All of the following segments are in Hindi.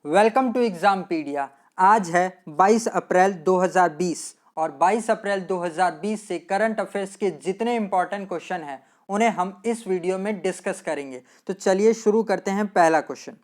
Welcome to एग्जामपीडिया। आज है 22 अप्रैल 2020 और 22 अप्रैल 2020 से करंट अफेयर्स के जितने इंपॉर्टेंट क्वेश्चन हैं उन्हें हम इस वीडियो में डिस्कस करेंगे। तो चलिए शुरू करते हैं। पहला क्वेश्चन,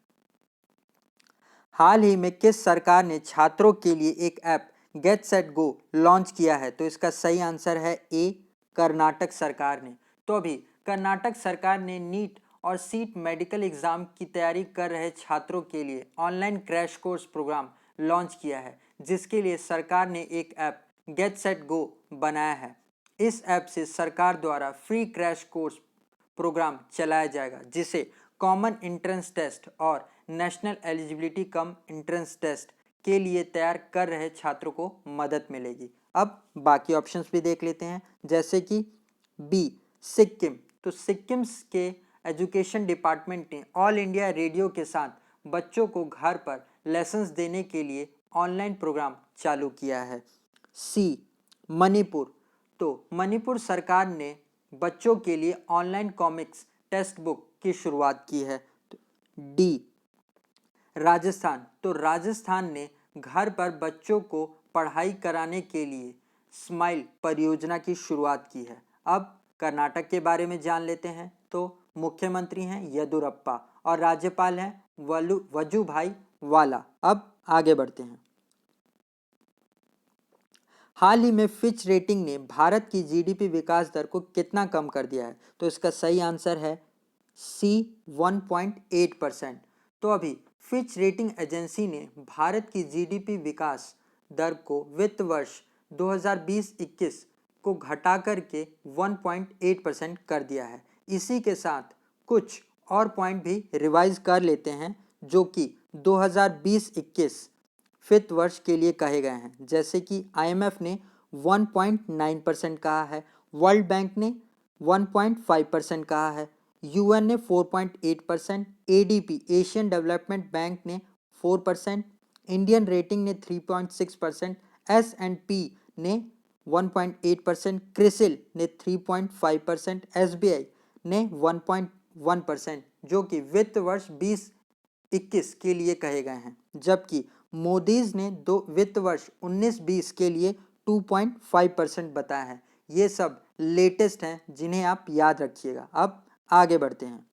हाल ही में किस सरकार ने छात्रों के लिए एक app get set go launch किया है? तो इसका सही आंसर है ए, कर्नाटक सरकार ने। तो अभी कर्नाटक सरकार ने नीट और सीट मेडिकल एग्जाम की तैयारी कर रहे छात्रों के लिए online crash course program launch किया है, जिसके लिए सरकार ने एक ऐप गेट सेट गो बनाया है। इस ऐप से सरकार द्वारा फ्री क्रैश कोर्स प्रोग्राम चलाया जाएगा, जिसे कॉमन एंट्रेंस टेस्ट और national eligibility cum entrance test के लिए तैयार कर रहे छात्रों को मदद मिलेगी। अब बाकी ऑप्शंस भी देख लेते हैं, जैसे कि बी, सिक्किम। तो सिक्किम के एजुकेशन डिपार्टमेंट ने ऑल इंडिया रेडियो के साथ बच्चों को घर पर लेसन्स देने के लिए ऑनलाइन प्रोग्राम चालू किया है। सी, मणिपुर। तो मणिपुर सरकार ने बच्चों के लिए ऑनलाइन कॉमिक्स टेक्स्ट बुक की शुरुआत की है। डी, राजस्थान। तो राजस्थान ने घर पर बच्चों को पढ़ाई कराने के लिए स्माइल परियोजना की शुरुआत की है। अब कर्नाटक के बारे में जान लेते हैं। तो मुख्यमंत्री हैं येदुरप्पा और राज्यपाल हैं वजुभाई वाला। अब आगे बढ़ते हैं। हाल ही में फिच रेटिंग ने भारत की जीडीपी विकास दर को कितना कम कर दिया है? तो इसका सही आंसर है सी, 1.8%। तो अभी फिच रेटिंग एजेंसी ने भारत की जीडीपी विकास दर को वित्त वर्ष 2020-21 को घटाकर के 1.8% कर दिया है। इसी के साथ कुछ और पॉइंट भी रिवाइज कर लेते हैं, जो कि 2020-21 वित्त वर्ष के लिए कहे गए हैं। जैसे कि आईएमएफ ने 1.9% कहा है, वर्ल्ड बैंक ने 1.5% कहा है, यूएन ने 4.8%, एडीपी एशियन डेवलपमेंट बैंक ने 4%, इंडियन रेटिंग ने 3.6%, एस&पी ने 1.8%, क्रिसिल ने 3.5%, एसबीआई ने 1.1%, जो कि वित्त वर्ष 2021 के लिए कहे गए हैं। जबकि मोदीज ने वित्त वर्ष 19-20 के लिए 2.5% बताया है। ये सब लेटेस्ट हैं, जिन्हें आप याद रखिएगा। अब आगे बढ़ते हैं।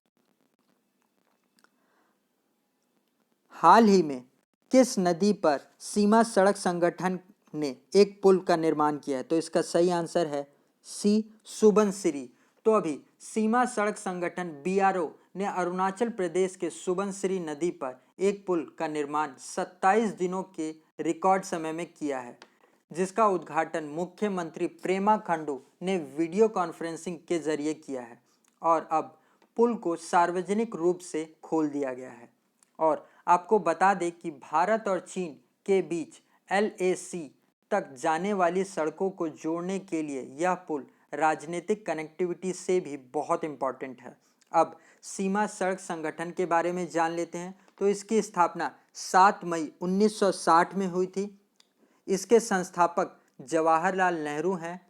हाल ही में किस नदी पर सीमा सड़क संगठन ने एक पुल का निर्माण किया है? तो इसका सही आंसर है सी, सुबनसिरी। तो अभी सीमा सड़क संगठन बीआरओ ने अरुणाचल प्रदेश के सुबनसिरी नदी पर एक पुल का निर्माण 27 दिनों के रिकॉर्ड समय में किया है, जिसका उद्घाटन मुख्यमंत्री प्रेमा खंडू ने वीडियो कॉन्फ्रेंसिंग के जरिए किया है। और अब पुल को सार्वजनिक रूप से खोल दिया गया है। और आपको बता दें कि भारत और चीन के बीच LAC तक जाने वाली सड़कों को जोड़ने के लिए यह पुल राजनीतिक कनेक्टिविटी से भी बहुत इम्पॉर्टेंट है। अब सीमा सड़क संगठन के बारे में जान लेते हैं। तो इसकी स्थापना 7 मई 1960 में हुई थी। इसके संस्थापक जवाहरलाल नेहरू हैं।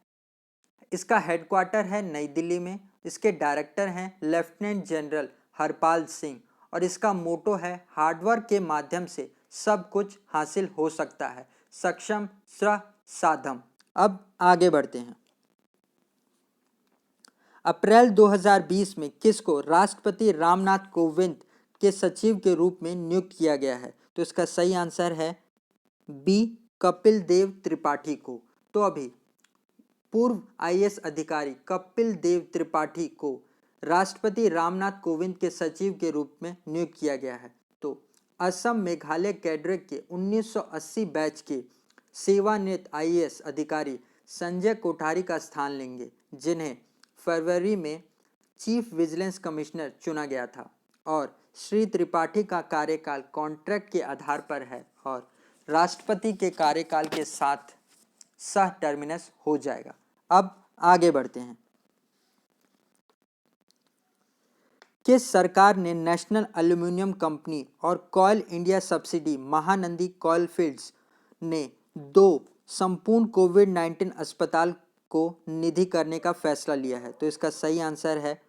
इसका हेडक्वार्टर है नई दिल्ली में। इसके डायरेक्टर हैं लेफ्टिनेंट जनरल हरपाल सिंह और इसका मोटो है हार्डवर्क के माध्यम से सब कुछ हासिल हो सकता है, सक्षम श्रह साधम। अब आगे बढ़ते हैं। अप्रैल 2020 में किसको राष्ट्रपति रामनाथ कोविंद के सचिव के रूप में नियुक्त किया गया है? तो इसका सही आंसर है बी, कपिल देव त्रिपाठी को। तो अभी पूर्व आईएएस अधिकारी कपिल देव त्रिपाठी को राष्ट्रपति रामनाथ कोविंद के सचिव के रूप में नियुक्त किया गया है। तो असम मेघालय कैडरे के 1980 बैच के सेवानिवृत्त आईएएस अधिकारी संजय कोठारी का स्थान लेंगे, जिन्हें फरवरी में चीफ विजिलेंस कमिश्नर चुना गया था। और श्री त्रिपाठी का कार्यकाल कॉन्ट्रैक्ट के आधार पर है और राष्ट्रपति के कार्यकाल के साथ सह टर्मिनस हो जाएगा। अब आगे बढ़ते हैं। किस सरकार ने नेशनल एल्यूमिनियम कंपनी और कॉयल इंडिया सब्सिडी महानंदी कॉलफील्ड्स ने 2 संपूर्ण कोविड-19 अस्पताल को निधि करने का फैसला लिया है? तो इसका सही आंसर है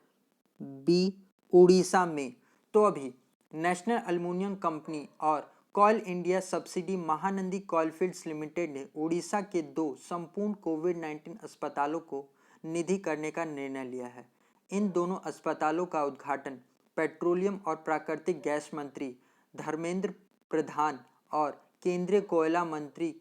बी, उड़ीसा में। तो अभी नेशनल एल्यूमिनियम कंपनी और call India subsidy Mahanadi coalfields limited ने उड़ीसा के 2 संपूर्ण कोविड-19 अस्पतालों को निधि करने का निर्णय लिया है। इन दोनों अस्पतालों का उद्घाटन पेट्रोलियम और प्राकृतिक गैस मंत्री धर्मेंद्र प्रधान और केंद्रीय कोयला मंत्री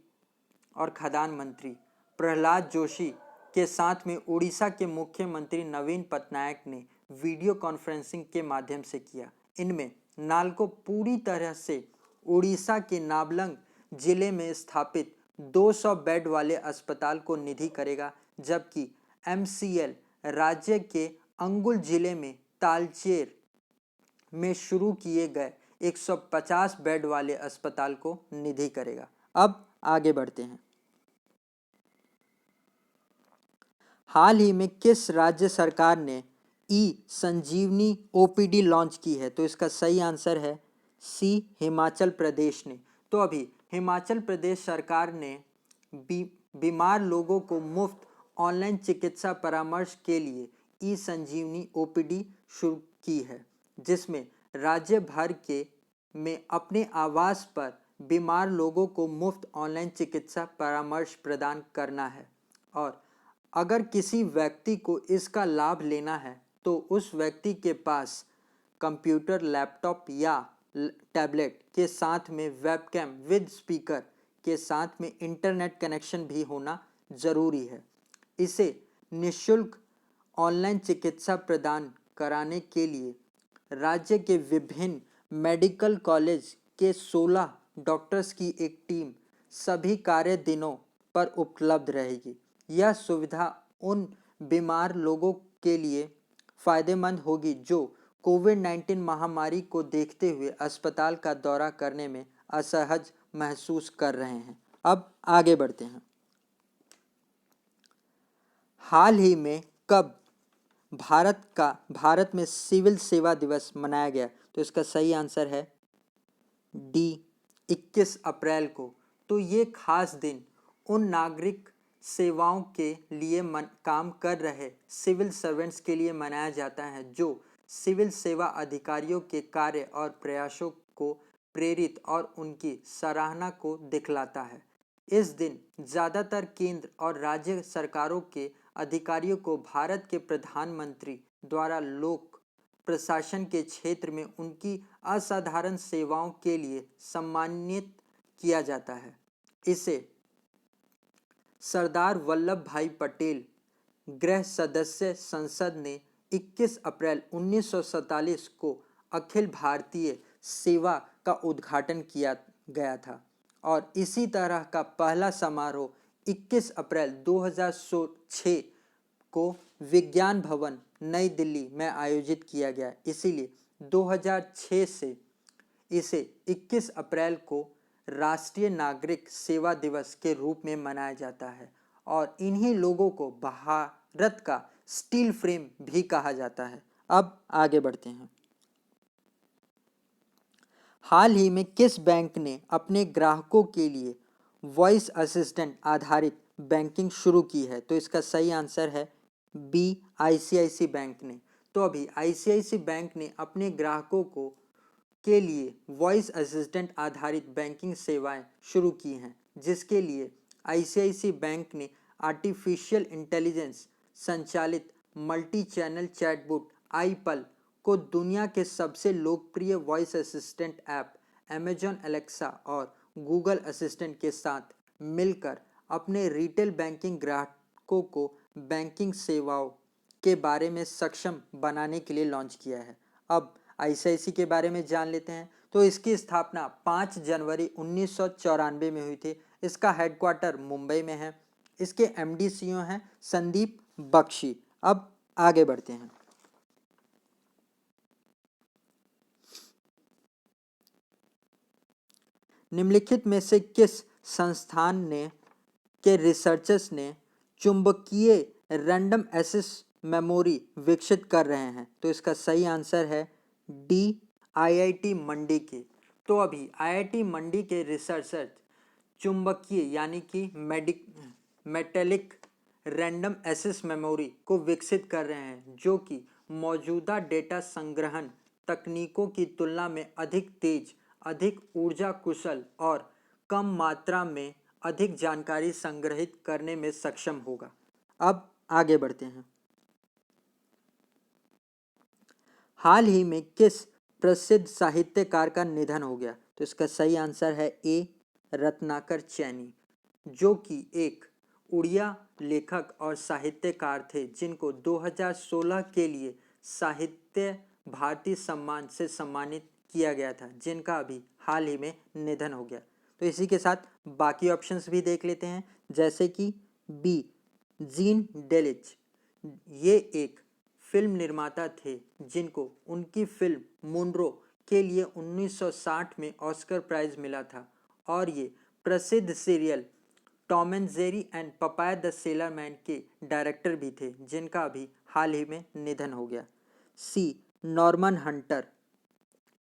और खदान मंत्री प्रहलाद जोशी के साथ में उड़ीसा के मुख्यमंत्री नवीन पटनायक ने वीडियो कॉन्फ्रेंसिंग के माध्यम से किया। इनमें नालको पूरी तरह से उड़ीसा के नाबलंग जिले में स्थापित 200 बेड वाले अस्पताल को निधि करेगा, जबकि एमसीएल राज्य के अंगुल जिले में तालचेर में शुरू किए गए 150 बेड वाले अस्पताल को निधि करेगा। अब आगे बढ़ते हैं। हाल ही में किस राज्य सरकार ने ई संजीवनी ओपीडी लॉन्च की है? तो इसका सही आंसर है सी, हिमाचल प्रदेश ने। तो अभी हिमाचल प्रदेश सरकार ने बीमार लोगों को मुफ्त ऑनलाइन चिकित्सा परामर्श के लिए ई संजीवनी ओपीडी शुरू की है, जिसमें राज्य भर के में अपने आवास पर बीमार लोगों को मुफ्त ऑनलाइन चिकित्सा परामर्श प्रदान करना है। और अगर किसी व्यक्ति को इसका लाभ लेना है तो उस व्यक्ति के पास कंप्यूटर, लैपटॉप या टैबलेट के साथ में वेबकैम विद स्पीकर के साथ में इंटरनेट कनेक्शन भी होना जरूरी है। इसे निःशुल्क ऑनलाइन चिकित्सा प्रदान कराने के लिए राज्य के विभिन्न मेडिकल कॉलेज के 16 डॉक्टर्स की एक टीम सभी कार्य दिनों पर उपलब्ध रहेगी। यह सुविधा उन बीमार लोगों के लिए फायदेमंद होगी जो कोविड-19 महामारी को देखते हुए अस्पताल का दौरा करने में असहज महसूस कर रहे हैं। अब आगे बढ़ते हैं। हाल ही में कब भारत में सिविल सेवा दिवस मनाया गया? तो इसका सही आंसर है डी, 21 अप्रैल को। तो ये खास दिन उन नागरिक सेवाओं के लिए काम कर रहे सिविल सर्वेंट्स के लिए मनाया जाता है जो सिविल सेवा अधिकारियों के कार्य और प्रयासों को प्रेरित और उनकी सराहना को दिखलाता है। इस दिन ज़्यादातर केंद्र और राज्य सरकारों के अधिकारियों को भारत के प्रधानमंत्री द्वारा लोक प्रशासन के क्षेत्र में उनकी असाधारण सेवाओं के लिए सम्मानित किया जाता है। इसे सरदार वल्लभ भाई पटेल गृह सदस्य संसद ने 21 अप्रैल 1947 को अखिल भारतीय सेवा का उद्घाटन किया गया था और इसी तरह का पहला समारोह 21 अप्रैल 2006 को विज्ञान भवन नई दिल्ली में आयोजित किया गया। इसीलिए 2006 से इसे 21 अप्रैल को राष्ट्रीय नागरिक सेवा दिवस के रूप में मनाया जाता है और इन्हीं लोगों को भारत का स्टील फ्रेम भी कहा जाता है। अब आगे बढ़ते हैं। हाल ही में किस बैंक ने अपने ग्राहकों के लिए वॉइस असिस्टेंट आधारित बैंकिंग शुरू की है? तो इसका सही आंसर है बी, आईसीआईसी बैंक ने। तो अभी आईसीआईसी बैंक ने अपने ग्राहकों को के लिए वॉइस असिस्टेंट आधारित बैंकिंग सेवाएं शुरू की हैं, जिसके लिए आईसीआईसी बैंक ने आर्टिफिशियल इंटेलिजेंस संचालित मल्टी चैनल चैटबॉट आईपल को दुनिया के सबसे लोकप्रिय voice assistant app Amazon Alexa और गूगल असिस्टेंट के साथ मिलकर अपने रिटेल बैंकिंग ग्राहकों को बैंकिंग सेवाओं के बारे में सक्षम बनाने के लिए लॉन्च किया है। अब आईसीआईसी के बारे में जान लेते हैं। तो इसकी स्थापना 5 जनवरी 1994 में हुई थी। इसका हेडक्वार्टर मुंबई में है। इसके एमडी सीईओ हैं संदीप बख्शी। अब आगे बढ़ते हैं। निम्नलिखित में से किस संस्थान ने के रिसर्चर्स ने चुंबकीय रैंडम एक्सेस मेमोरी विकसित कर रहे हैं? तो इसका सही आंसर है डी, आईआईटी मंडी के। तो अभी आईआईटी मंडी के रिसर्चर चुंबकीय यानी कि मेटेलिक रैंडम एक्सेस मेमोरी को विकसित कर रहे हैं, जो कि मौजूदा डेटा संग्रहण तकनीकों की तुलना में अधिक तेज, अधिक ऊर्जा कुशल और कम मात्रा में अधिक जानकारी संग्रहित करने में सक्षम होगा। अब आगे बढ़ते हैं। हाल ही में किस प्रसिद्ध साहित्यकार का निधन हो गया? तो इसका सही आंसर है ए, रत्नाकर चैनी, जो कि एक उड़िया लेखक और साहित्यकार थे जिनको 2016 के लिए साहित्य भारती सम्मान से सम्मानित किया गया था, जिनका अभी हाल ही में निधन हो गया। तो इसी के साथ बाकी ऑप्शंस भी देख लेते हैं, जैसे कि बी, जीन डेलिच। ये एक फिल्म निर्माता थे जिनको उनकी फिल्म मुनरो के लिए 1960 में ऑस्कर प्राइज मिला था और ये प्रसिद्ध serial Tom and Jerry and papaya the sailor man के डायरेक्टर भी थे, जिनका अभी हाल ही में निधन हो गया। सी, नॉर्मन हंटर।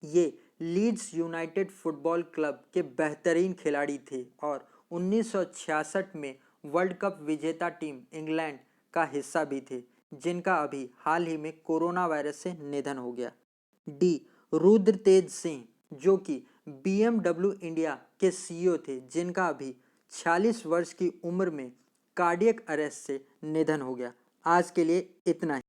ये लीड्स यूनाइटेड फुटबॉल क्लब के बेहतरीन खिलाड़ी थे और 1966 में वर्ल्ड कप विजेता टीम इंग्लैंड का हिस्सा भी थे, जिनका अभी हाल ही में कोरोना वायरस से निधन हो गया। डी, रुद्रतेज सिंह, जो कि BMW इंडिया के CEO थे, जिनका अभी 46 वर्ष की उम्र में कार्डियक अरेस्ट से निधन हो गया। आज के लिए इतना ही।